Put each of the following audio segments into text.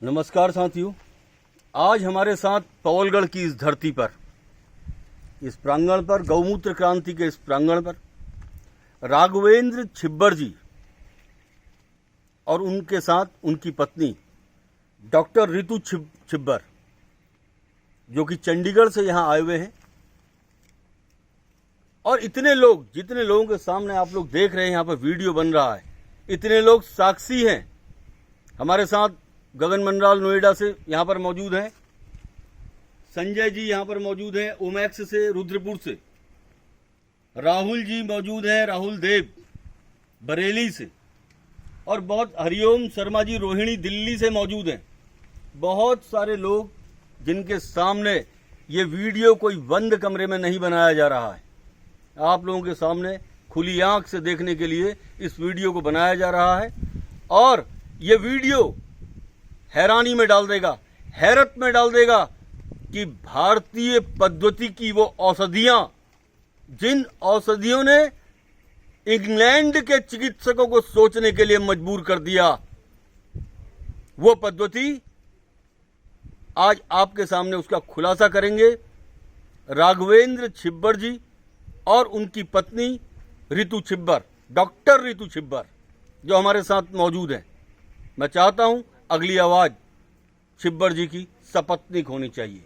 नमस्कार साथियों, आज हमारे साथ पवलगढ़ की इस धरती पर, इस प्रांगण पर, गौमूत्र क्रांति के इस प्रांगण पर राघवेंद्र छिब्बर जी और उनके साथ उनकी पत्नी डॉक्टर रितु छिब्बर, जो कि चंडीगढ़ से यहाँ आए हुए हैं। और इतने लोग, जितने लोगों के सामने आप लोग देख रहे हैं, यहाँ पर वीडियो बन रहा है, इतने लोग साक्षी हैं। हमारे साथ गगन मंडराल नोएडा से यहाँ पर मौजूद हैं, संजय जी यहाँ पर मौजूद हैं ओमैक्स से, रुद्रपुर से, राहुल जी मौजूद हैं, राहुल देव बरेली से, और बहुत हरिओम शर्मा जी रोहिणी दिल्ली से मौजूद हैं। बहुत सारे लोग जिनके सामने ये वीडियो कोई बंद कमरे में नहीं बनाया जा रहा है, आप लोगों के सामने खुली आंख से देखने के लिए इस वीडियो को बनाया जा रहा है। और ये वीडियो हैरानी में डाल देगा, हैरत में डाल देगा कि भारतीय पद्धति की वो औषधियां, जिन औषधियों ने इंग्लैंड के चिकित्सकों को सोचने के लिए मजबूर कर दिया, वो पद्धति आज आपके सामने उसका खुलासा करेंगे राघवेंद्र छिब्बर जी और उनकी पत्नी रितु छिब्बर, डॉक्टर रितु छिब्बर, जो हमारे साथ मौजूद हैं। मैं चाहता हूं अगली आवाज छिब्बर जी की सपत्नीक होनी चाहिए।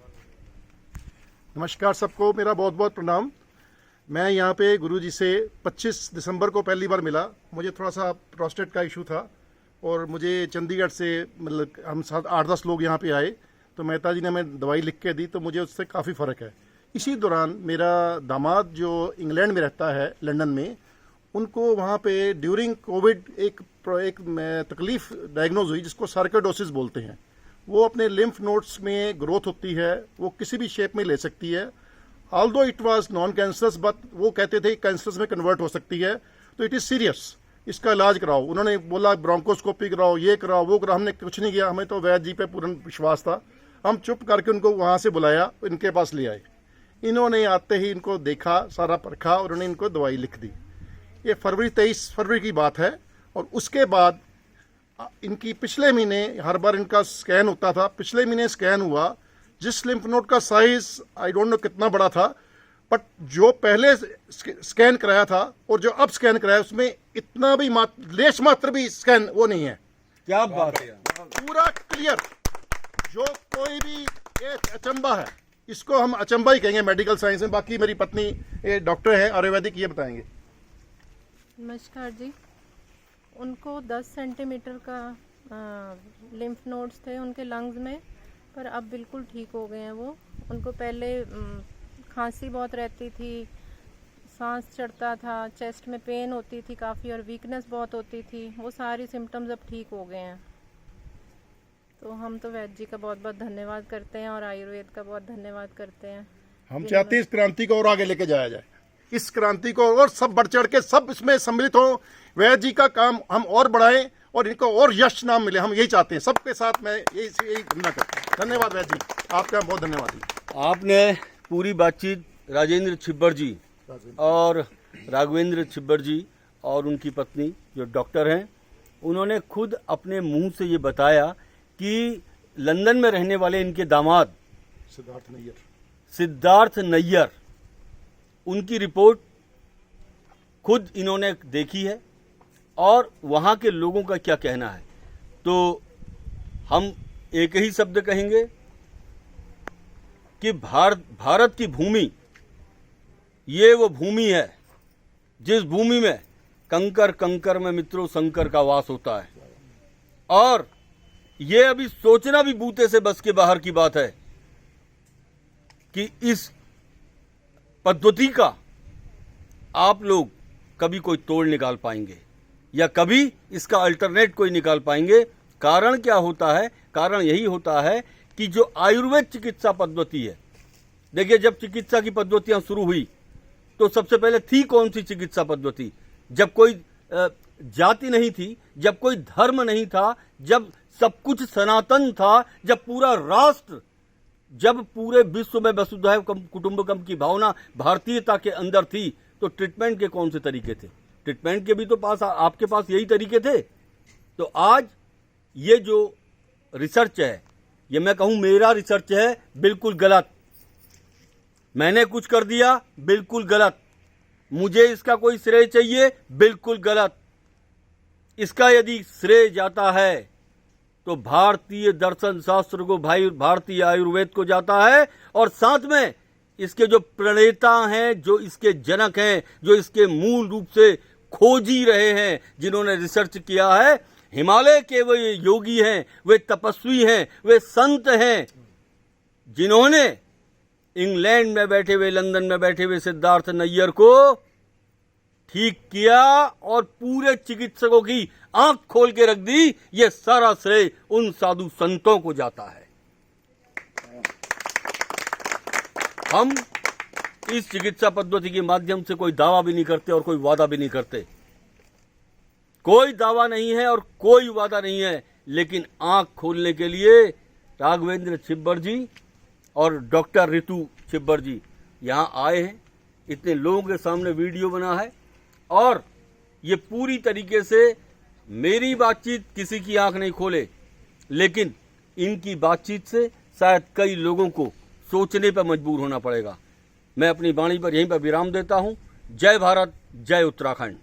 नमस्कार सबको, मेरा बहुत बहुत प्रणाम। मैं यहाँ पे गुरुजी से 25 दिसंबर को पहली बार मिला। मुझे थोड़ा सा प्रोस्टेट का इशू था और मुझे चंडीगढ़ से, मतलब हम 8-10 लोग यहाँ पे आए, तो मेहता जी ने हमें दवाई लिख के दी, तो मुझे उससे काफ़ी फ़र्क है। इसी दौरान मेरा दामाद जो इंग्लैंड में रहता है, लंदन में, उनको वहाँ पे ड्यूरिंग कोविड एक तकलीफ डायग्नोज हुई, जिसको सार्कोइडोसिस बोलते हैं। वो अपने लिम्फ नोड्स में ग्रोथ होती है, वो किसी भी शेप में ले सकती है। Although it was non cancerous, but वो कहते थे कैंसरस में कन्वर्ट हो सकती है, तो इट इज़ सीरियस, इसका इलाज कराओ। उन्होंने बोला ब्रोंकोस्कोपी कराओ, ये कराओ, वो कराओ। हमने कुछ नहीं किया, हमें तो वैद्य जी पे पूर्ण विश्वास था। हम चुप करके उनको वहाँ से बुलाया, इनके पास ले आए। इन्होंने आते ही इनको देखा, सारा परखा और उन्होंने इनको दवाई लिख दी। ये 23 फरवरी की बात है। और उसके बाद इनकी पिछले महीने, हर बार इनका स्कैन होता था, पिछले महीने स्कैन हुआ, जिस लिम्फ नोड का साइज आई डोंट नो कितना बड़ा था, बट जो पहले स्कैन कराया था और जो अब स्कैन कराया, उसमें इतना भी लेश मात्र भी स्कैन वो नहीं है। क्या बात है, पूरा क्लियर। जो कोई भी ये अचंबा है, इसको हम अचंबा ही कहेंगे मेडिकल साइंस में। बाकी मेरी पत्नी ये डॉक्टर है आयुर्वेदिक, ये बताएंगे। नमस्कार जी। उनको 10 सेंटीमीटर का लिम्फ नोड्स थे उनके लंग्स में, पर अब बिल्कुल ठीक हो गए हैं वो। उनको पहले खांसी बहुत रहती थी, सांस चढ़ता था, चेस्ट में पेन होती थी काफ़ी, और वीकनेस बहुत होती थी। वो सारी सिम्टम्स अब ठीक हो गए हैं। तो हम तो वैद्य जी का बहुत बहुत धन्यवाद करते हैं और आयुर्वेद का बहुत धन्यवाद करते हैं। हम चाहते हैं इस क्रांति को और आगे लेके जाया जाए, इस क्रांति को और सब बढ़ चढ़ के सब इसमें सम्मिलित हो। वैद्य जी का काम हम और बढ़ाएं और इनको और यश नाम मिले, हम यही चाहते हैं। सबके साथ मैं यही कामना करता हूँ। धन्यवाद वैद्य जी, आपका बहुत धन्यवाद। आपने पूरी बातचीत राजेंद्र छिब्बर जी और राघवेंद्र छिब्बर जी और उनकी पत्नी जो डॉक्टर हैं, उन्होंने खुद अपने मुंह से ये बताया कि लंदन में रहने वाले इनके दामाद सिद्धार्थ नैयर, उनकी रिपोर्ट खुद इन्होंने देखी है और वहाँ के लोगों का क्या कहना है। तो हम एक ही शब्द कहेंगे कि भारत की भूमि, ये वो भूमि है जिस भूमि में कंकर कंकर में मित्रों शंकर का वास होता है। और ये अभी सोचना भी बूते से बस के बाहर की बात है कि इस पद्धति का आप लोग कभी कोई तोड़ निकाल पाएंगे या कभी इसका अल्टरनेट कोई निकाल पाएंगे। कारण क्या होता है? कारण यही होता है कि जो आयुर्वेद चिकित्सा पद्धति है, देखिए, जब चिकित्सा की पद्धतियां शुरू हुई तो सबसे पहले थी कौन सी चिकित्सा पद्धति? जब कोई जाति नहीं थी, जब कोई धर्म नहीं था, जब सब कुछ सनातन था, जब पूरा राष्ट्र, जब पूरे विश्व में वसुधैव कुटुंबकम की भावना भारतीयता के अंदर थी, तो ट्रीटमेंट के कौन से तरीके थे? ट्रीटमेंट के भी तो पास आपके पास यही तरीके थे। तो आज ये जो रिसर्च है, ये मैं कहूं मेरा रिसर्च है, बिल्कुल गलत। मैंने कुछ कर दिया, बिल्कुल गलत। मुझे इसका कोई श्रेय चाहिए, बिल्कुल गलत। इसका यदि श्रेय जाता है तो भारतीय दर्शन शास्त्र को, भाई भारतीय आयुर्वेद को जाता है, और साथ में इसके जो प्रणेता हैं, जो इसके जनक हैं, जो इसके मूल रूप से खोजी रहे हैं, जिन्होंने रिसर्च किया है, हिमालय के वे योगी हैं, वे तपस्वी हैं, वे संत हैं, जिन्होंने इंग्लैंड में बैठे हुए, लंदन में बैठे हुए सिद्धार्थ नैयर को ठीक किया और पूरे चिकित्सकों की आंख खोल के रख दी। ये सारा श्रेय उन साधु संतों को जाता है। हम इस चिकित्सा पद्धति के माध्यम से कोई दावा भी नहीं करते और कोई वादा भी नहीं करते। कोई दावा नहीं है और कोई वादा नहीं है, लेकिन आंख खोलने के लिए राघवेंद्र छिब्बर जी और डॉक्टर ऋतु छिब्बर जी यहां आए हैं। इतने लोगों के सामने वीडियो बना है और ये पूरी तरीके से मेरी बातचीत किसी की आंख नहीं खोले, लेकिन इनकी बातचीत से शायद कई लोगों को सोचने पर मजबूर होना पड़ेगा। मैं अपनी वाणी पर यहीं पर विराम देता हूं। जय भारत, जय उत्तराखंड।